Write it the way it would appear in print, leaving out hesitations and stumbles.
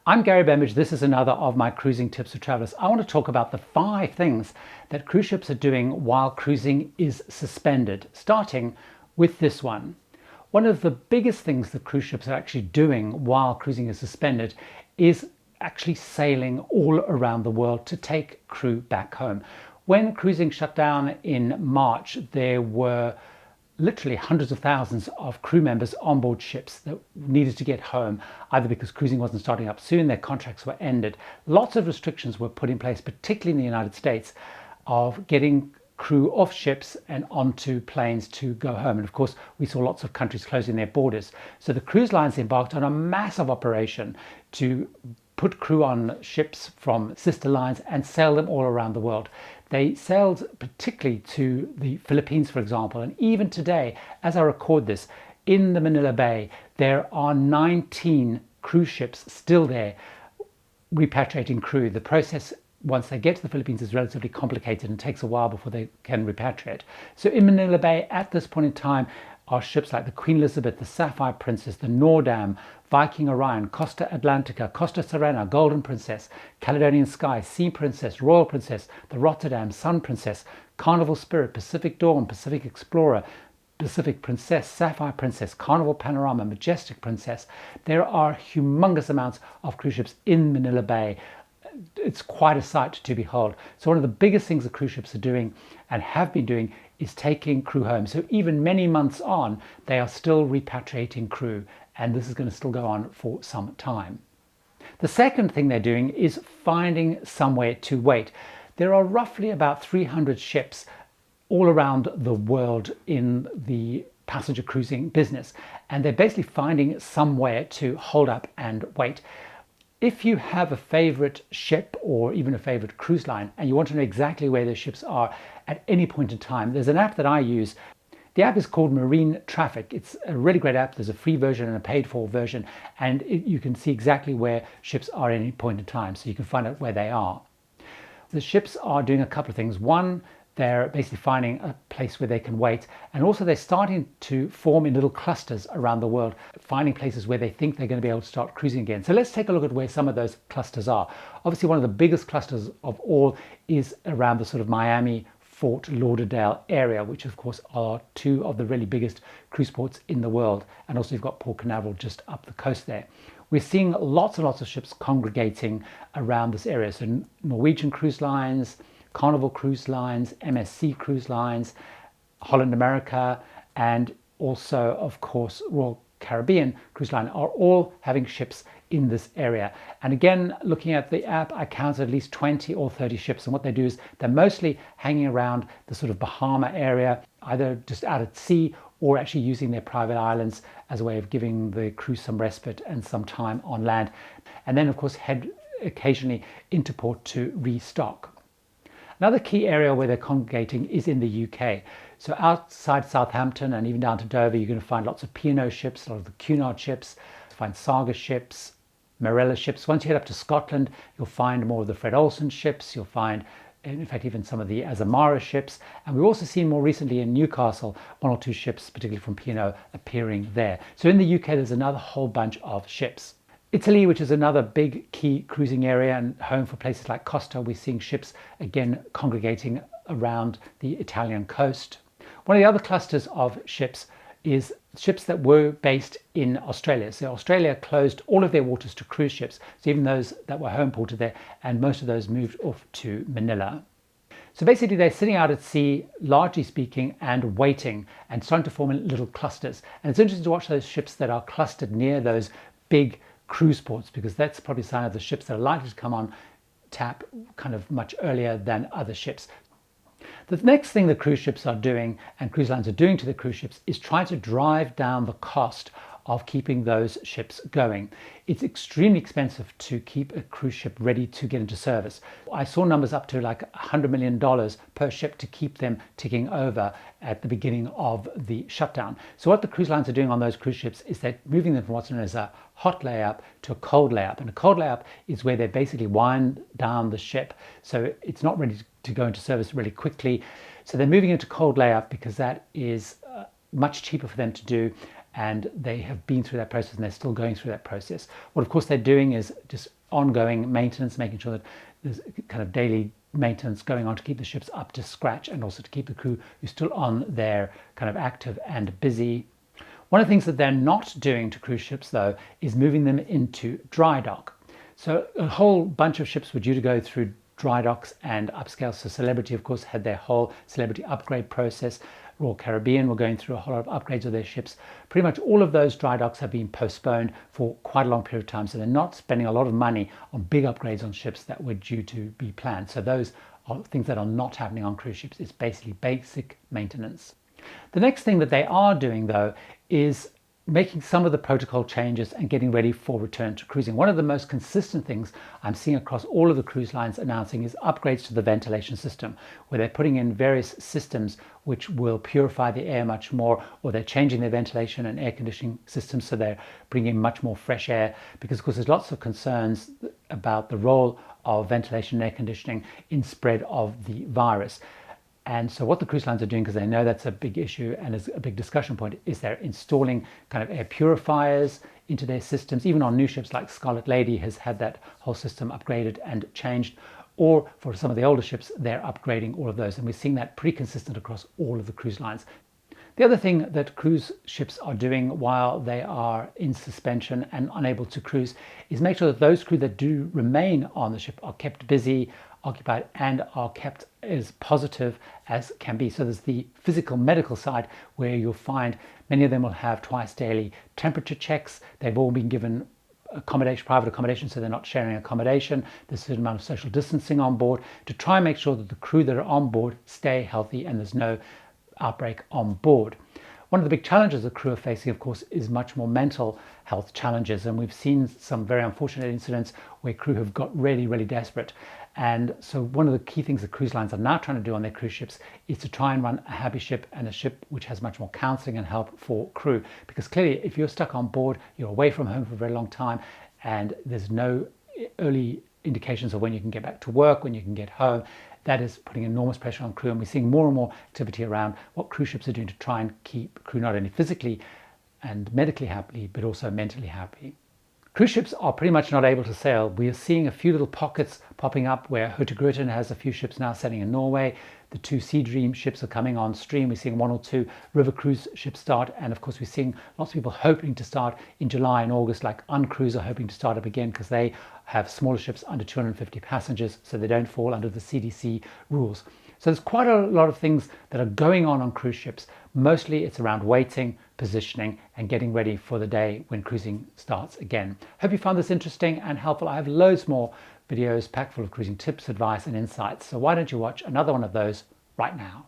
I'm Gary Bembridge. This is another of my cruising tips for travelers. I want to talk about the 5 things that cruise ships are doing while cruising is suspended, starting with this one. One of the biggest things that cruise ships are actually doing while cruising is suspended is actually sailing all around the world to take crew back home. When cruising shut down in March, there were literally hundreds of thousands of crew members on board ships that needed to get home, either because cruising wasn't starting up soon, their contracts were ended. Lots of restrictions were put in place, particularly in the United States, of getting crew off ships and onto planes to go home. And of course, we saw lots of countries closing their borders. So the cruise lines embarked on a massive operation to put crew on ships from sister lines and sail them all around the world. They sailed particularly to the Philippines, for example, and even today, as I record this, in the Manila Bay, there are 19 cruise ships still there repatriating crew. The process, once they get to the Philippines, is relatively complicated and takes a while before they can repatriate. So in Manila Bay, at this point in time, are ships like the Queen Elizabeth, the Sapphire Princess, the Nordam, Viking Orion, Costa Atlantica, Costa Serena, Golden Princess, Caledonian Sky, Sea Princess, Royal Princess, the Rotterdam, Sun Princess, Carnival Spirit, Pacific Dawn, Pacific Explorer, Pacific Princess, Sapphire Princess, Carnival Panorama, Majestic Princess. There are humongous amounts of cruise ships in Manila Bay. It's quite a sight to behold. So one of the biggest things the cruise ships are doing and have been doing is taking crew home. So even many months on, they are still repatriating crew, and this is going to still go on for some time. The second thing they're doing is finding somewhere to wait. There are roughly about 300 ships all around the world in the passenger cruising business, and they're basically finding somewhere to hold up and wait. If you have a favorite ship or even a favorite cruise line and you want to know exactly where those ships are at any point in time, there's an app that I use. The app is called Marine Traffic. It's a really great app. There's a free version and a paid for version, and you can see exactly where ships are at any point in time, so you can find out where they are. The ships are doing a couple of things. One, they're basically finding a place where they can wait, and also they're starting to form in little clusters around the world, finding places where they think they're going to be able to start cruising again. So let's take a look at where some of those clusters are. Obviously, one of the biggest clusters of all is around the sort of Miami, Fort Lauderdale area, which of course are 2 of the really biggest cruise ports in the world. And also you've got Port Canaveral just up the coast there. We're seeing lots and lots of ships congregating around this area. So Norwegian Cruise Lines, Carnival Cruise Lines, MSC Cruise Lines, Holland America, and also, of course, Royal Caribbean Cruise Line are all having ships in this area. And again, looking at the app, I counted at least 20 or 30 ships. And what they do is they're mostly hanging around the sort of Bahama area, either just out at sea or actually using their private islands as a way of giving the crew some respite and some time on land. And then, of course, head occasionally into port to restock. Another key area where they're congregating is in the UK. So outside Southampton and even down to Dover, you're going to find lots of P&O ships, a lot of the Cunard ships, find Saga ships, Marella ships. Once you head up to Scotland, you'll find more of the Fred Olsen ships. You'll find, in fact, even some of the Azamara ships. And we've also seen more recently in Newcastle, 1 or 2 ships, particularly from P&O, appearing there. So in the UK, there's another whole bunch of ships. Italy, which is another big key cruising area and home for places like Costa, we're seeing ships again congregating around the Italian coast. One of the other clusters of ships is ships that were based in Australia. So Australia closed all of their waters to cruise ships, so even those that were home ported there, and most of those moved off to Manila. So basically they're sitting out at sea, largely speaking, and waiting and starting to form in little clusters. And it's interesting to watch those ships that are clustered near those big cruise ports, because that's probably a sign of the ships that are likely to come on tap kind of much earlier than other ships. The next thing the cruise ships are doing and cruise lines are doing to the cruise ships is trying to drive down the cost of keeping those ships going. It's extremely expensive to keep a cruise ship ready to get into service. I saw numbers up to like $100 million per ship to keep them ticking over at the beginning of the shutdown. So what the cruise lines are doing on those cruise ships is they're moving them from what's known as a hot layup to a cold layup. And a cold layup is where they basically wind down the ship so it's not ready to go into service really quickly. So they're moving into cold layup because that is much cheaper for them to do. and they have been through that process and they're still going through that process. What of course they're doing is just ongoing maintenance, making sure that there's kind of daily maintenance going on to keep the ships up to scratch and also to keep the crew who's still on there kind of active and busy. One of the things that they're not doing to cruise ships though is moving them into dry dock. So a whole bunch of ships were due to go through dry docks and upscale. So Celebrity of course had their whole Celebrity upgrade process. Royal Caribbean were going through a whole lot of upgrades of their ships. Pretty much all of those dry docks have been postponed for quite a long period of time. So they're not spending a lot of money on big upgrades on ships that were due to be planned. So those are things that are not happening on cruise ships. It's basically basic maintenance. The next thing that they are doing though is making some of the protocol changes and getting ready for return to cruising. One of the most consistent things I'm seeing across all of the cruise lines announcing is upgrades to the ventilation system, where they're putting in various systems which will purify the air much more, or they're changing their ventilation and air conditioning systems so they're bringing in much more fresh air, because of course there's lots of concerns about the role of ventilation and air conditioning in spread of the virus. And so what the cruise lines are doing, because they know that's a big issue and is a big discussion point, is they're installing kind of air purifiers into their systems. Even on new ships like Scarlet Lady has had that whole system upgraded and changed. Or for some of the older ships, they're upgrading all of those. And we're seeing that pretty consistent across all of the cruise lines. The other thing that cruise ships are doing while they are in suspension and unable to cruise is make sure that those crew that do remain on the ship are kept busy, occupied, and are kept as positive as can be. So there's the physical medical side, where you'll find many of them will have twice daily temperature checks. They've all been given accommodation, private accommodation, so they're not sharing accommodation. There's a certain amount of social distancing on board to try and make sure that the crew that are on board stay healthy and there's no outbreak on board. One of the big challenges the crew are facing, of course, is much more mental health challenges. And we've seen some very unfortunate incidents where crew have got really, really desperate. And so one of the key things that cruise lines are now trying to do on their cruise ships is to try and run a happy ship and a ship which has much more counseling and help for crew. Because clearly, if you're stuck on board, you're away from home for a very long time, and there's no early indications of when you can get back to work, when you can get home. That is putting enormous pressure on crew, and we're seeing more and more activity around what cruise ships are doing to try and keep crew not only physically and medically happy, but also mentally happy. Cruise ships are pretty much not able to sail. We are seeing a few little pockets popping up where Hurtigruten has a few ships now sailing in Norway. The 2 Sea Dream ships are coming on stream. We're seeing 1 or 2 river cruise ships start. And of course, we're seeing lots of people hoping to start in July and August, like Uncruise are hoping to start up again because they have smaller ships under 250 passengers, so they don't fall under the CDC rules. So there's quite a lot of things that are going on cruise ships. Mostly it's around waiting, positioning, and getting ready for the day when cruising starts again. Hope you found this interesting and helpful. I have loads more videos packed full of cruising tips, advice, and insights. So why don't you watch another one of those right now?